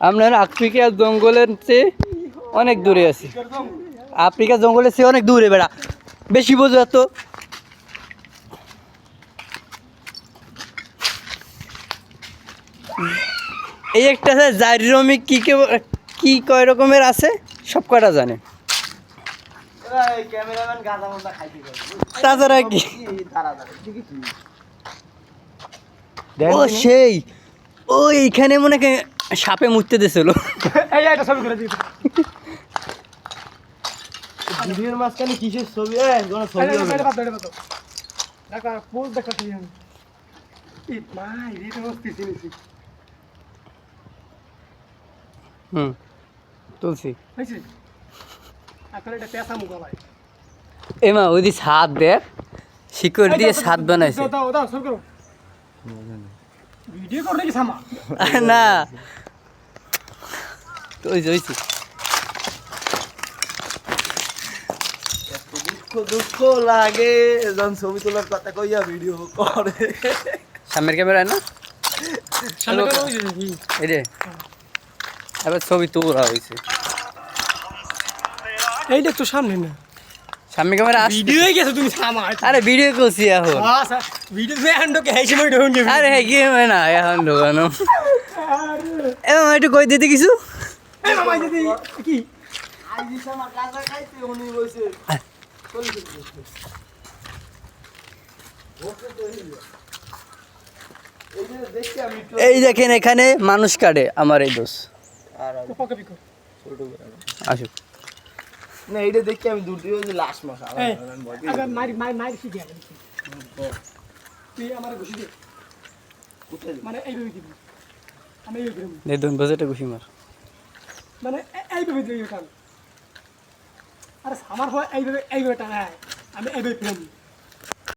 আপনার আফ্রিকার জঙ্গলের চেয়ে অনেক দূরে আছি। আফ্রিকার জঙ্গলের চেয়ে অনেক দূরে বেড়া, বেশি বোঝো তো। এই একটা জাইরোমিক কি কয় রকমের আছে সব কটা জানে। তাছাড়া কি ও সেই ও এইখানে মনে সাপে মুততে দিছিল। ভিডিওর মাঝখানে কিসের ছবি? তুলছি এমা ওই ছাদ দেখ, শিকড় দিয়ে ছাদ বানাইছে না। দুঃখ লাগে যখন ছবি তোলার কথা কইয়া ভিডিও করে। সামনের ক্যামেরায় না এই রে, এবার ছবি তোলা হয়েছে। এইটা তো সামনে না, সামনে ক্যামেরা ভিডিও গেছে তুমি থামা। আরে ভিডিও করছি এখন, ভিডিও এখন ঢোকে হেসে মই ঢোকে। আরে হ্যাঁ কি হয় না এখন ঢোকানো। এবার একটু কই দিতে কিছু এই মামা দিদি কি আইজি আমার কাঁচা খাইতে উনি বসে এই দেখেন এখানে মানুষ কাটে আমার এই দোষ। আসুক না, এইটা দেখি আমি দুটি লাস্ট মাস মানে এইভাবে দিবি, আমি এইভাবে দিবি, দেখুন বাজেটটা ঘুষি মার, মানে এইভাবে দিবি কারণ আরে আমার হয় এইভাবে টানা, আমি এইভাবে ফিরে